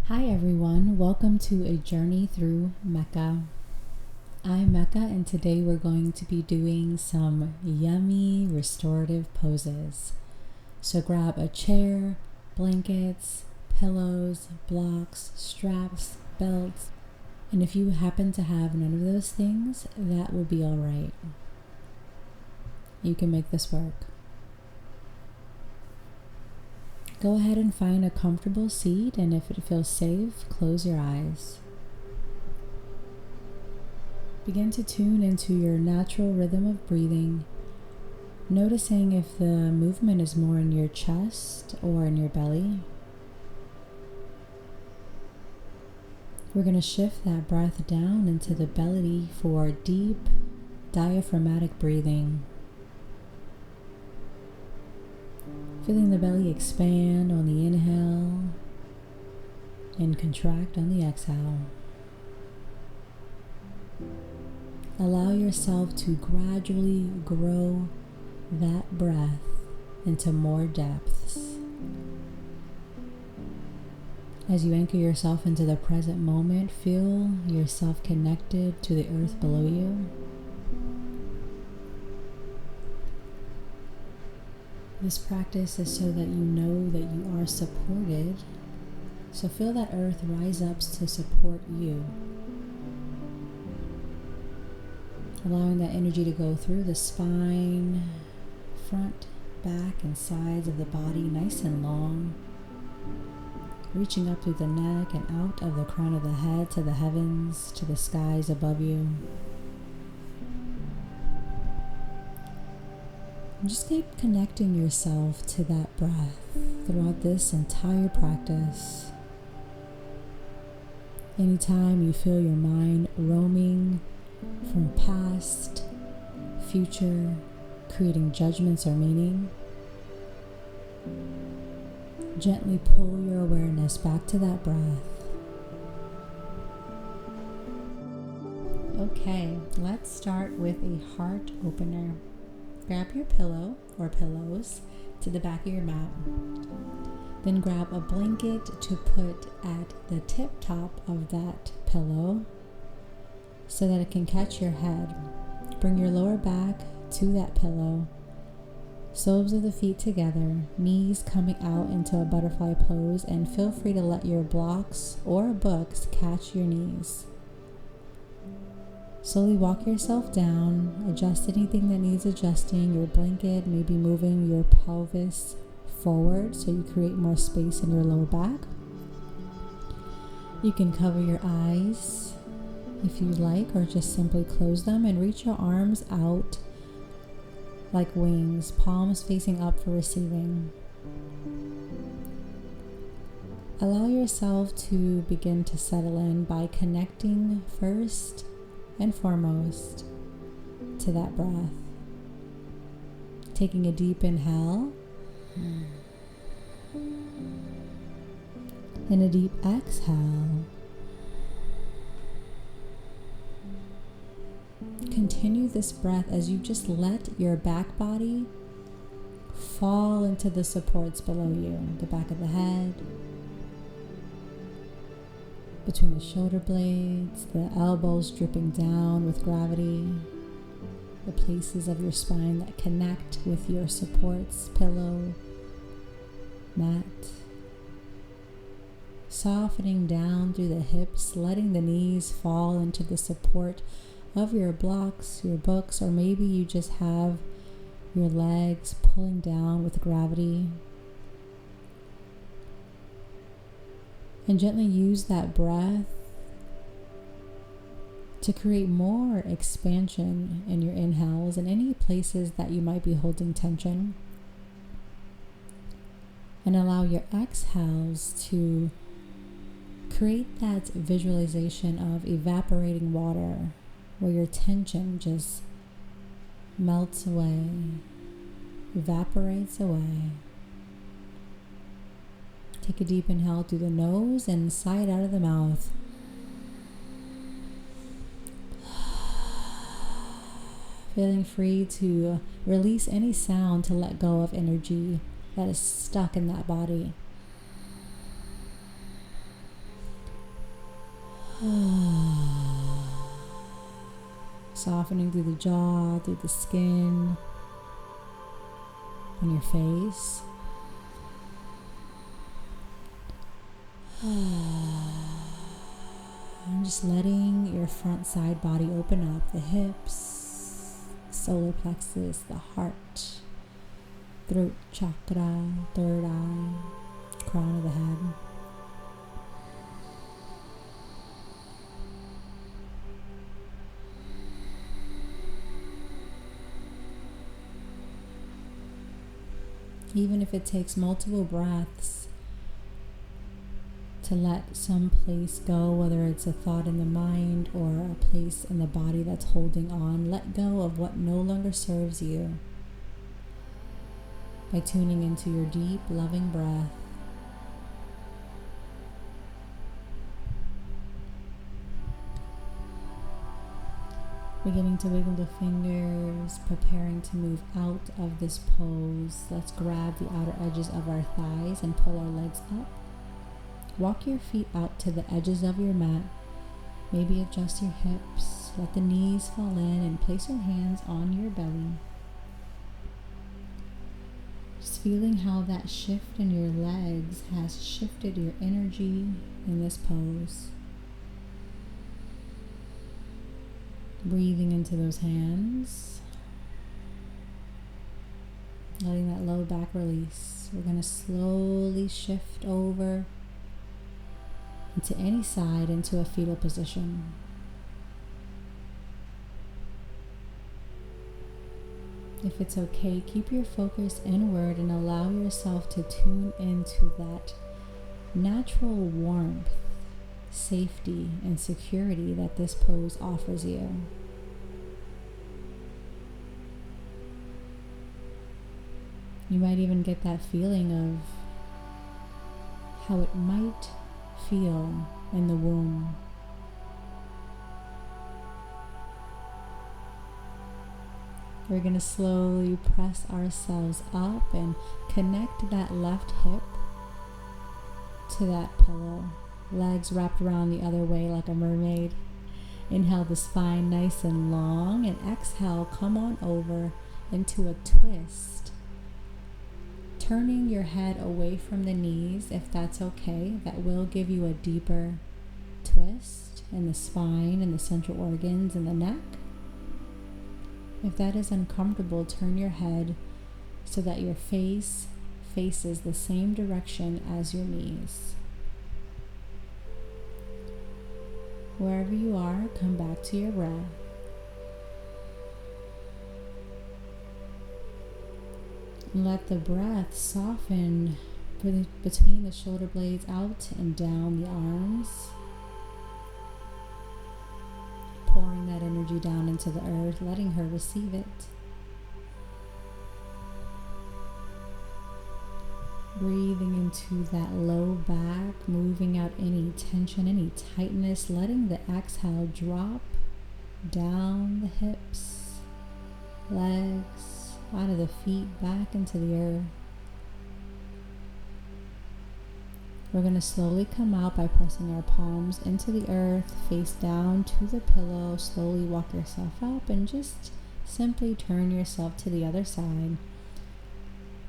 Hi everyone, welcome to a journey through Mecca. I'm Mecca and today we're going to be doing some yummy restorative poses. So grab a chair, blankets, pillows, blocks, straps, belts, and if you happen to have none of those things, that will be alright. You can make this work. Go ahead and find a comfortable seat, and if it feels safe, close your eyes. Begin to tune into your natural rhythm of breathing, noticing if the movement is more in your chest or in your belly. We're going to shift that breath down into the belly for deep diaphragmatic breathing. Feeling the belly expand on the inhale and contract on the exhale. Allow yourself to gradually grow that breath into more depths. As you anchor yourself into the present moment, feel yourself connected to the earth below you. This practice is so that you know that you are supported. So feel that earth rise up to support you. Allowing that energy to go through the spine, front, back, and sides of the body nice and long. Reaching up through the neck and out of the crown of the head to the heavens, to the skies above you. And just keep connecting yourself to that breath throughout this entire practice. Anytime you feel your mind roaming from past, future, creating judgments or meaning, gently pull your awareness back to that breath. Okay, let's start with a heart opener. Grab your pillow or pillows to the back of your mat. Then grab a blanket to put at the tip top of that pillow so that it can catch your head. Bring your lower back to that pillow. Soles of the feet together, knees coming out into a butterfly pose, and feel free to let your blocks or books catch your knees. Slowly walk yourself down, adjust anything that needs adjusting. Your blanket, maybe moving your pelvis forward so you create more space in your lower back. You can cover your eyes if you like, or just simply close them and reach your arms out like wings, palms facing up for receiving. Allow yourself to begin to settle in by connecting first and foremost to that breath. Taking a deep inhale and a deep exhale. Continue this breath as you just let your back body fall into the supports below you, the back of the head, between the shoulder blades, the elbows dripping down with gravity, the places of your spine that connect with your supports, pillow, mat. Softening down through the hips, letting the knees fall into the support of your blocks, your books, or maybe you just have your legs pulling down with gravity. And gently use that breath to create more expansion in your inhales and any places that you might be holding tension. And allow your exhales to create that visualization of evaporating water where your tension just melts away, evaporates away. Take a deep inhale through the nose and sigh it out of the mouth. Feeling free to release any sound to let go of energy that is stuck in that body. Softening through the jaw, through the skin, on your face. And just letting your front side body open up, the hips, solar plexus, the heart, throat chakra, third eye, crown of the head. Even if it takes multiple breaths to let some place go, whether it's a thought in the mind or a place in the body that's holding on, let go of what no longer serves you by tuning into your deep, loving breath. Beginning to wiggle the fingers, preparing to move out of this pose. Let's grab the outer edges of our thighs and pull our legs up. Walk your feet out to the edges of your mat. Maybe adjust your hips. Let the knees fall in and place your hands on your belly. Just feeling how that shift in your legs has shifted your energy in this pose. Breathing into those hands. Letting that low back release. We're going to slowly shift over into any side into a fetal position. If it's okay, keep your focus inward and allow yourself to tune into that natural warmth, safety, and security that this pose offers you. You might even get that feeling of how it might feel in the womb. We're going to slowly press ourselves up and connect that left hip to that pillow. Legs wrapped around the other way like a mermaid. Inhale the spine nice and long, and exhale, come on over into a twist. Turning your head away from the knees, if that's okay. That will give you a deeper twist in the spine and the central organs and the neck. If that is uncomfortable, turn your head so that your face faces the same direction as your knees. Wherever you are, come back to your breath. And let the breath soften between the shoulder blades out and down the arms. Pouring that energy down into the earth, letting her receive it. Breathing into that low back, moving out any tension, any tightness, letting the exhale drop down the hips, legs, out of the feet, back into the earth. We're going to slowly come out by pressing our palms into the earth, face down to the pillow. Slowly walk yourself up and just simply turn yourself to the other side.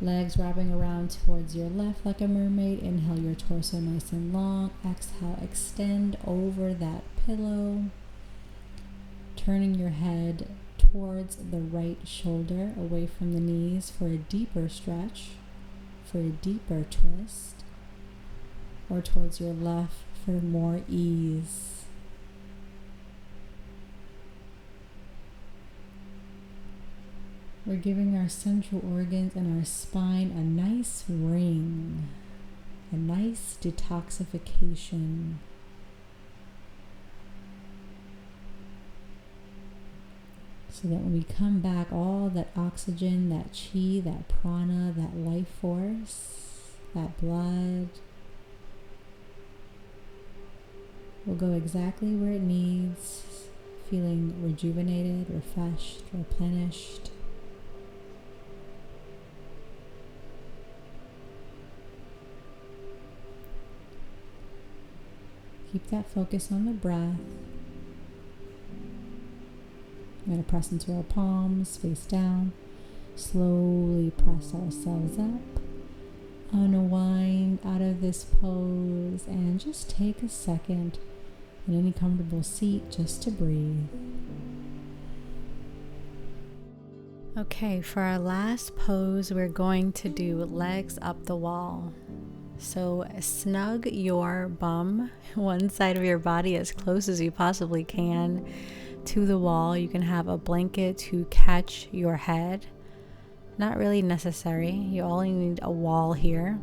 Legs wrapping around towards your left like a mermaid. Inhale your torso nice and long. Exhale, extend over that pillow. Turning your head towards the right shoulder, away from the knees for a deeper stretch, for a deeper twist, or towards your left for more ease. We're giving our central organs and our spine a nice ring, a nice detoxification. So that when we come back, all that oxygen, that chi, that prana, that life force, that blood will go exactly where it needs, feeling rejuvenated, refreshed, replenished. Keep that focus on the breath. I'm going to press into our palms, face down. Slowly press ourselves up. Unwind out of this pose and just take a second in any comfortable seat just to breathe. Okay, for our last pose, we're going to do legs up the wall. So snug your bum, one side of your body as close as you possibly can to the wall. You can have a blanket to catch your head. Not really necessary. You only need a wall here.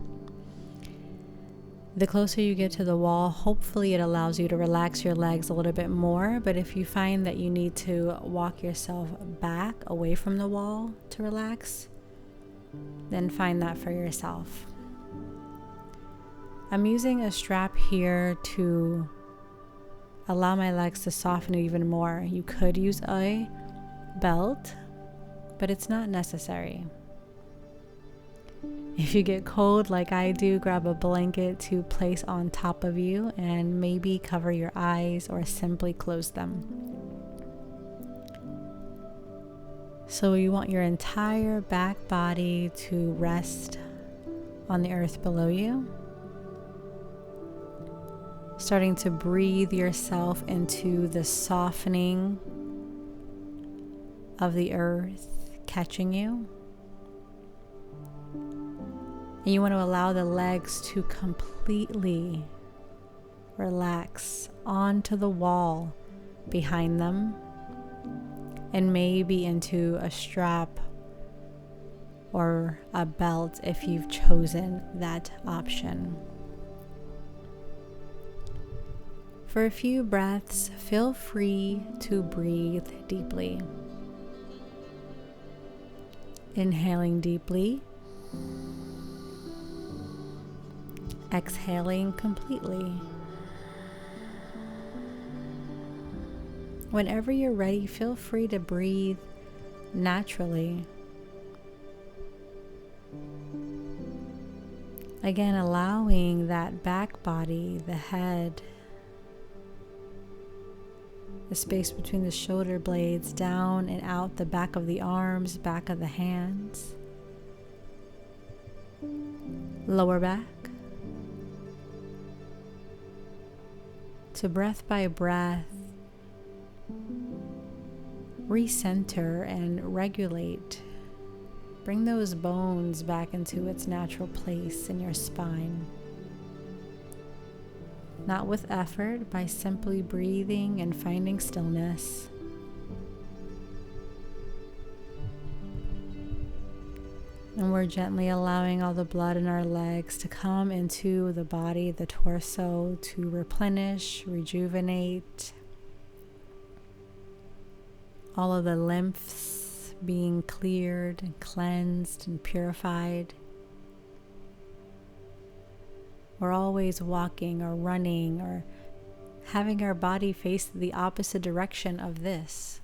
The closer you get to the wall, hopefully it allows you to relax your legs a little bit more. But if you find that you need to walk yourself back away from the wall to relax, then find that for yourself. I'm using a strap here to allow my legs to soften even more. You could use a belt, but it's not necessary. If you get cold like I do, grab a blanket to place on top of you and maybe cover your eyes or simply close them. So you want your entire back body to rest on the earth below you. Starting to breathe yourself into the softening of the earth catching you. And you want to allow the legs to completely relax onto the wall behind them and maybe into a strap or a belt if you've chosen that option. For a few breaths, feel free to breathe deeply. Inhaling deeply. Exhaling completely. Whenever you're ready, feel free to breathe naturally. Again, allowing that back body, the head, the space between the shoulder blades, down and out the back of the arms, back of the hands, lower back, to breath by breath, recenter and regulate. Bring those bones back into its natural place in your spine. Not with effort, by simply breathing and finding stillness. And we're gently allowing all the blood in our legs to come into the body, the torso, to replenish, rejuvenate. All of the lymphs being cleared and cleansed and purified. We're always walking or running or having our body face the opposite direction of this.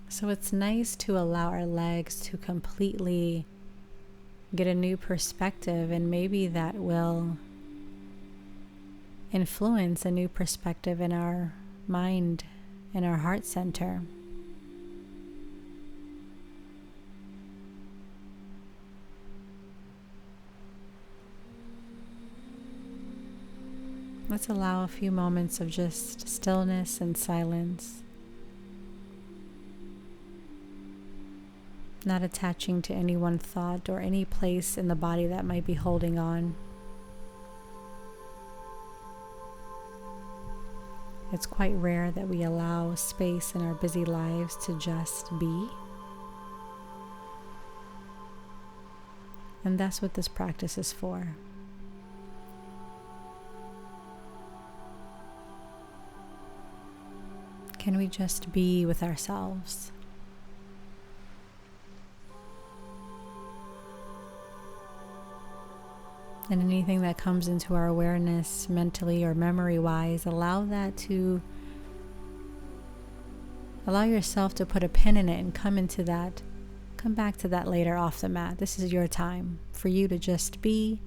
So it's nice to allow our legs to completely get a new perspective, and maybe that will influence a new perspective in our mind and our heart center. Let's allow a few moments of just stillness and silence. Not attaching to any one thought or any place in the body that might be holding on. It's quite rare that we allow space in our busy lives to just be. And that's what this practice is for. Can we just be with ourselves? And anything that comes into our awareness mentally or memory-wise, allow yourself to put a pin in it and come back to that later off the mat. This is your time for you to just be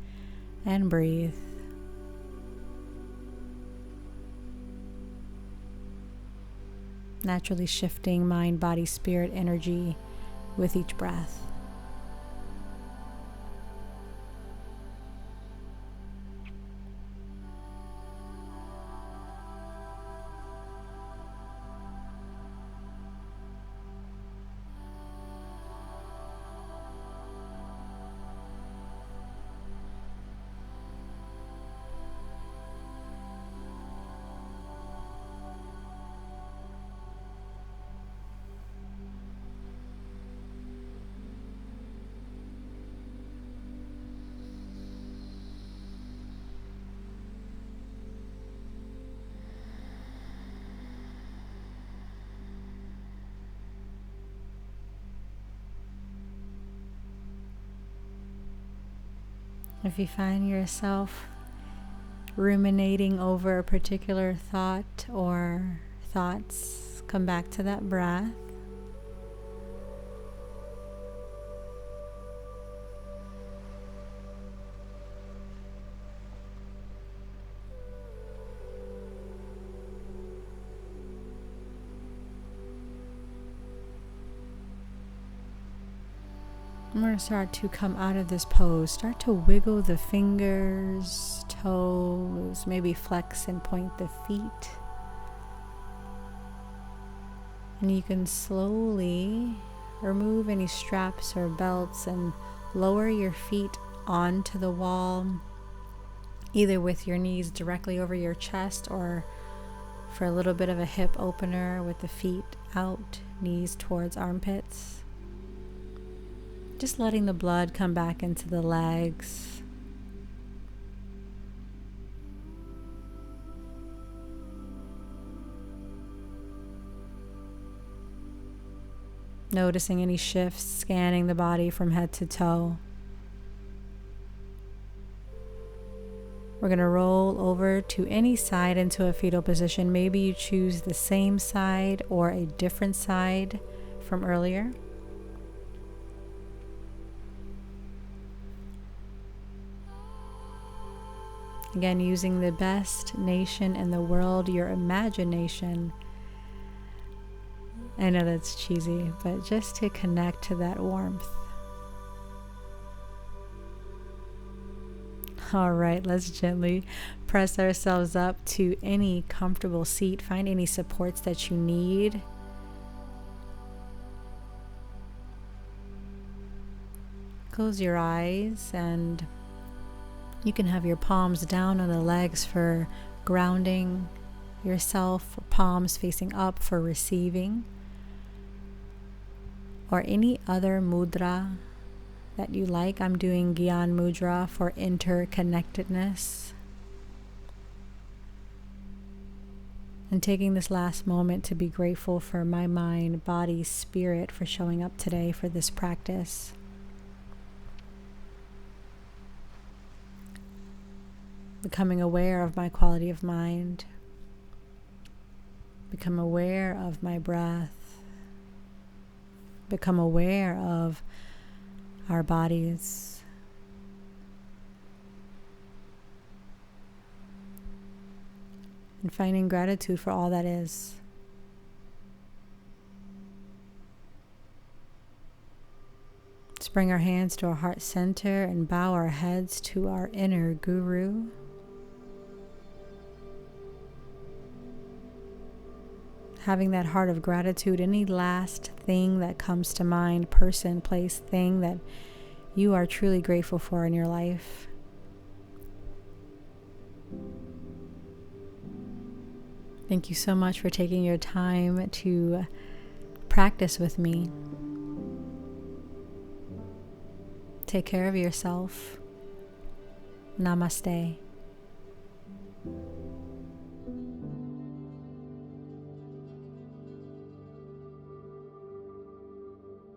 and breathe. naturally shifting mind, body, spirit, energy with each breath. If you find yourself ruminating over a particular thought or thoughts, come back to that breath. I'm going to start to come out of this pose. Start to wiggle the fingers, toes, maybe flex and point the feet. And you can slowly remove any straps or belts and lower your feet onto the wall, either with your knees directly over your chest or for a little bit of a hip opener with the feet out, knees towards armpits. Just letting the blood come back into the legs. Noticing any shifts, scanning the body from head to toe. We're going to roll over to any side into a fetal position. Maybe you choose the same side or a different side from earlier. Again, using the best nation in the world, your imagination. I know that's cheesy, but just to connect to that warmth. All right, let's gently press ourselves up to any comfortable seat. Find any supports that you need. Close your eyes and you can have your palms down on the legs for grounding yourself, palms facing up for receiving, or any other mudra that you like. I'm doing Gyan Mudra for interconnectedness. And taking this last moment to be grateful for my mind, body, spirit for showing up today for this practice. Becoming aware of my quality of mind. Become aware of my breath. Become aware of our bodies. And finding gratitude for all that is. Let's bring our hands to our heart center and bow our heads to our inner guru. Having that heart of gratitude, any last thing that comes to mind, person, place, thing that you are truly grateful for in your life. Thank you so much for taking your time to practice with me. Take care of yourself. Namasté.